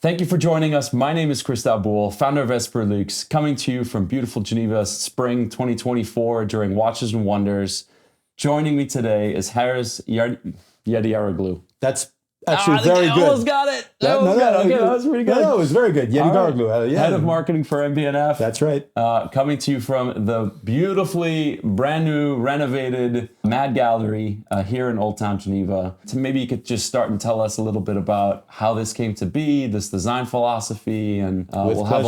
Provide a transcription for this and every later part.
Thank you for joining us. My name is Christophe Boule, founder of Esperlux, coming to you from beautiful Geneva, spring 2024 during Watches and Wonders. Joining me today is Haris Yediaroglu. That's actually very good. I almost got it. Okay, that was pretty good. No, it was very good. Yediaroglu. Yeah. Head of marketing for MB&F. That's right. Coming to you from the beautifully brand new, renovated M.A.D. Gallery here in Old Town Geneva. So maybe you could just start and tell us a little bit about how this came to be, this design philosophy, and we'll have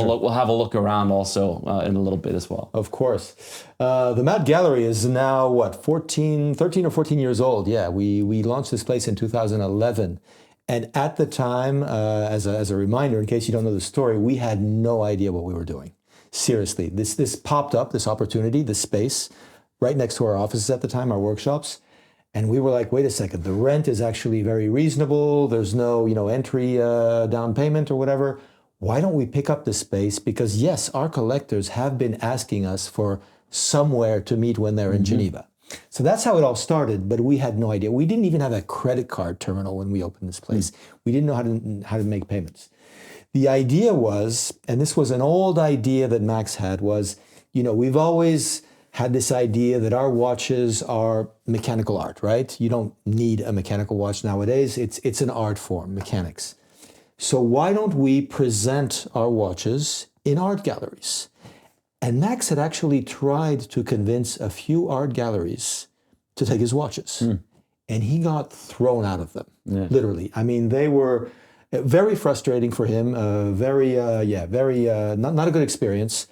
a look around also in a little bit as well. Of course. The M.A.D. Gallery is now, 13 or 14 years old. Yeah, we launched this place in 2011. And at the time, as a reminder, in case you don't know the story, we had no idea what we were doing. Seriously, this popped up, this opportunity, this space, right next to our offices at the time, our workshops. And we were like, wait a second, the rent is actually very reasonable. There's no, entry down payment or whatever. Why don't we pick up this space? Because yes, our collectors have been asking us for somewhere to meet when they're in Geneva. So that's how it all started, but we had no idea. We didn't even have a credit card terminal when we opened this place. We didn't know how to make payments. The idea was, and this was an old idea that Max had, was, we've always had this idea that our watches are mechanical art, right? You don't need a mechanical watch nowadays. It's an art form, mechanics. So why don't we present our watches in art galleries? And Max had actually tried to convince a few art galleries to take his watches. And he got thrown out of them, literally. I mean, they were very frustrating for him, very not a good experience.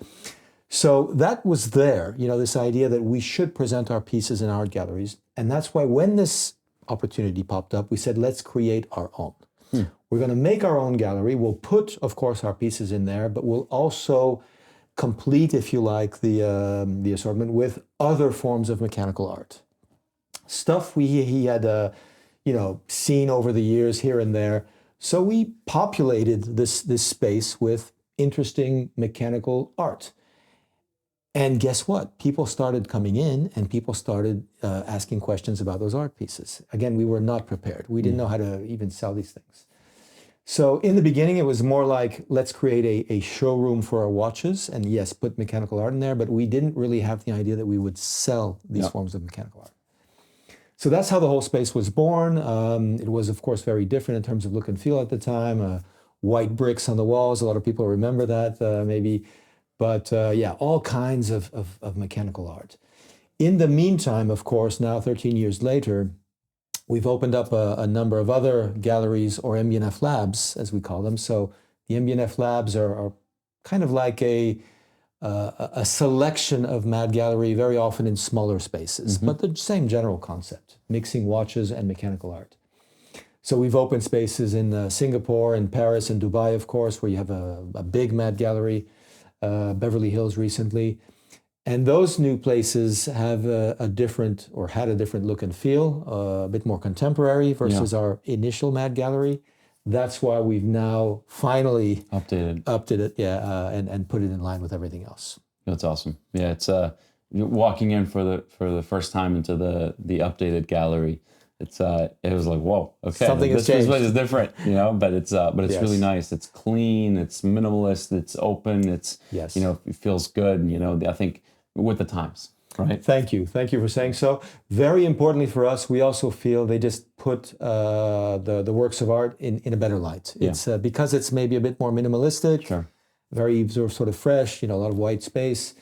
So that was there, this idea that we should present our pieces in art galleries. And that's why when this opportunity popped up, we said, let's create our own. We're going to make our own gallery. We'll put, of course, our pieces in there, but we'll also complete, if you like, the assortment with other forms of mechanical art. Stuff he had, seen over the years here and there. So we populated this space with interesting mechanical art. And guess what? People started coming in and people started asking questions about those art pieces. Again, we were not prepared. We didn't know how to even sell these things. So in the beginning, it was more like, let's create a showroom for our watches and yes, put mechanical art in there, but we didn't really have the idea that we would sell these forms of mechanical art. So that's how the whole space was born. It was, of course, very different in terms of look and feel at the time. White bricks on the walls. A lot of people remember that maybe. But all kinds of mechanical art. In the meantime, of course, now 13 years later, we've opened up a number of other galleries or MB&F labs, as we call them. So the MB&F labs are kind of like a selection of M.A.D. gallery, very often in smaller spaces, but the same general concept, mixing watches and mechanical art. So we've opened spaces in Singapore and Paris and Dubai, of course, where you have a big M.A.D. gallery, Beverly Hills recently. And those new places have had a different look and feel, a bit more contemporary versus our initial M.A.D. gallery. That's why we've now finally updated it, and put it in line with everything else. That's awesome. Yeah, it's walking in for the first time into the updated gallery. It was like, whoa, okay, something has changed. This place is different, but it's really nice. It's clean, it's minimalist, it's open, it feels good. I think with the times, right? Thank you for saying so. Very importantly for us, we also feel they just put the works of art in a better light. It's because it's maybe a bit more minimalistic, very sort of fresh, a lot of white space.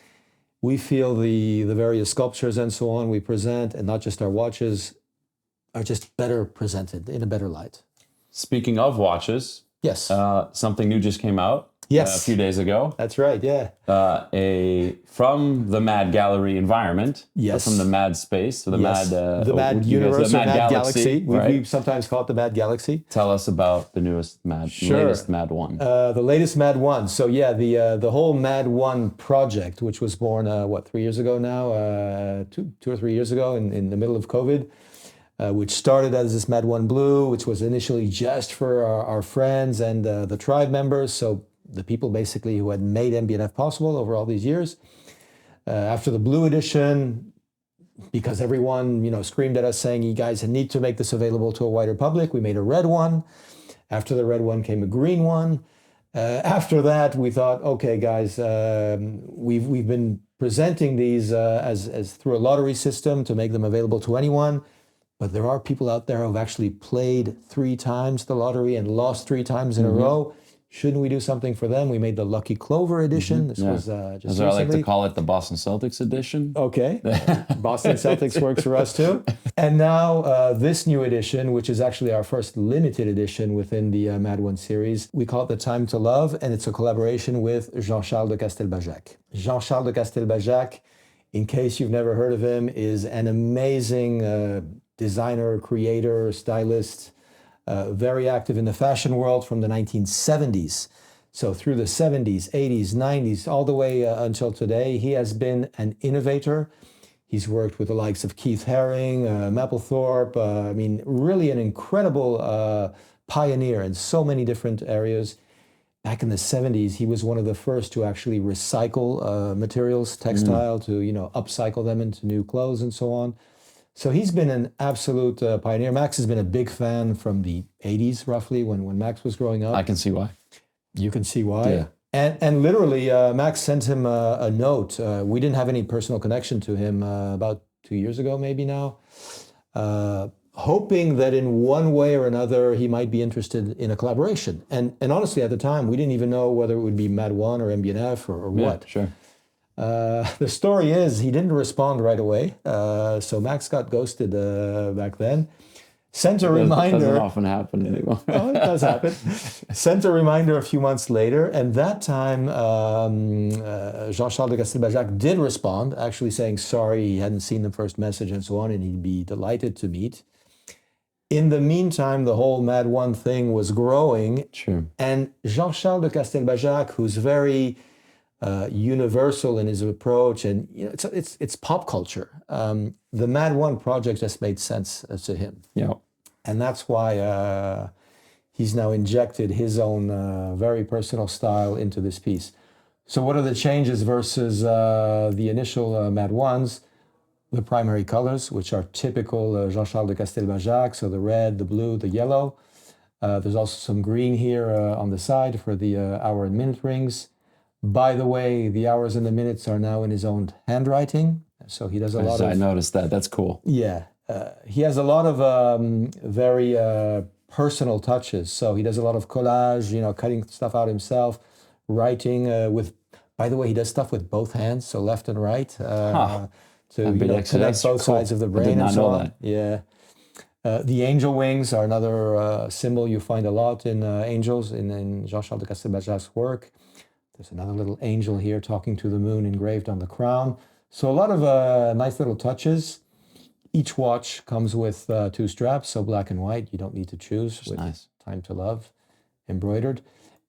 We feel the various sculptures and so on we present, and not just our watches, are just better presented in a better light. Speaking of watches, yes, something new just came out. Yes, a few days ago. That's right. Yeah. From the M.A.D. gallery environment. Yes. From the M.A.D. space. So the M.A.D. universe, the M.A.D. galaxy. We sometimes call it the M.A.D. galaxy. Tell us about the newest M.A.D. Latest M.A.D.1. The latest M.A.D.1. So the whole M.A.D.1 project, which was born 3 years ago now, 2 or 3 years ago, in the middle of COVID. Which started as this M.A.D.1 Blue, which was initially just for our friends and the tribe members. So the people basically who had made MB&F possible over all these years. After the Blue edition, because everyone screamed at us saying, you guys need to make this available to a wider public, we made a red one. After the red one came a green one. After that, we thought, okay, guys, we've been presenting these as through a lottery system to make them available to anyone. But there are people out there who've actually played 3 times the lottery and lost 3 times in a row. Shouldn't we do something for them? We made the Lucky Clover edition. This was just as I like to call it, the Boston Celtics edition. Okay, Boston Celtics works for us too. And now this new edition, which is actually our first limited edition within the MAD.1 series, we call it the Time to Love, and it's a collaboration with Jean-Charles de Castelbajac. Jean-Charles de Castelbajac, in case you've never heard of him, is an amazing designer, creator, stylist, very active in the fashion world from the 1970s. So through the 70s, 80s, 90s, all the way until today, he has been an innovator. He's worked with the likes of Keith Haring, Mapplethorpe. I mean, really an incredible pioneer in so many different areas. Back in the 70s, he was one of the first to actually recycle materials, textile, to, upcycle them into new clothes and so on. So he's been an absolute pioneer. Max has been a big fan from the 80s, roughly, when Max was growing up. I can see why. You can see why. Yeah. And literally, Max sent him a note. We didn't have any personal connection to him about 2 years ago, maybe now, hoping that in one way or another, he might be interested in a collaboration. And honestly, at the time, we didn't even know whether it would be MAD.1 or MB&F or what. Yeah, sure. The story is he didn't respond right away. So Max got ghosted back then. Sent a reminder. Doesn't often happen anymore. Oh, it does happen. Sent a reminder a few months later. And that time, Jean-Charles de Castelbajac did respond, actually saying sorry, he hadn't seen the first message and so on, and he'd be delighted to meet. In the meantime, the whole MAD.1 thing was growing. Sure. And Jean-Charles de Castelbajac, who's very universal in his approach, and it's pop culture. The MAD.1 project just made sense to him. Yeah. And that's why he's now injected his own very personal style into this piece. So what are the changes versus the initial MAD.1s? The primary colors, which are typical Jean-Charles de Castelbajac, so the red, the blue, the yellow. There's also some green here on the side for the hour and minute rings. By the way, the hours and the minutes are now in his own handwriting. So he does a lot of... I noticed that. That's cool. Yeah. He has a lot of very personal touches. So he does a lot of collage, cutting stuff out himself, writing with... By the way, he does stuff with both hands, so left and right, to connect both sides of the brain and so on. Yeah. The angel wings are another symbol you find a lot in angels in Jean-Charles de Castelbajac's work. There's another little angel here talking to the moon engraved on the crown. So a lot of nice little touches. Each watch comes with 2 straps, so black and white. You don't need to choose. With nice. Time to Love embroidered.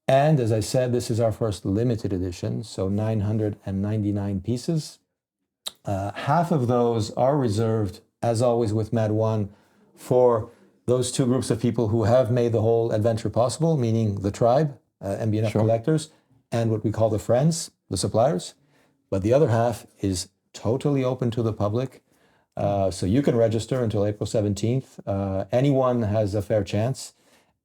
And as I said, this is our first limited edition, so 999 pieces. Half of those are reserved, as always with MAD.1, for those 2 groups of people who have made the whole adventure possible, meaning the tribe, MB&F collectors, and what we call the friends, the suppliers. But the other half is totally open to the public. So you can register until April 17th. Anyone has a fair chance.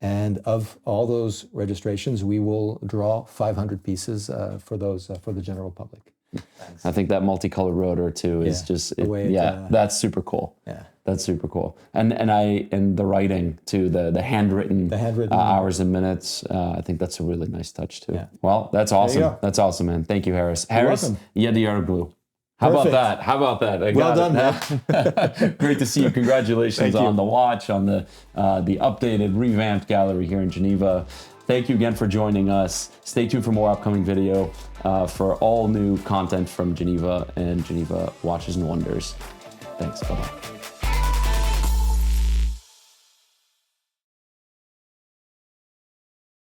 And of all those registrations, we will draw 500 pieces for the general public. Thanks. I think that multicolored rotor too is that's super cool. Yeah. That's super cool. And the writing too, the handwritten hours and minutes. I think that's a really nice touch too. Yeah. Well, that's awesome. That's awesome, man. Thank you, Harris. Harris, Yediar Glue. How about that? Well done, man. Great to see you. Congratulations on the watch, on the updated, revamped gallery here in Geneva. Thank you again for joining us. Stay tuned for more upcoming video for all new content from Geneva and Geneva Watches and Wonders. Thanks. Bye-bye.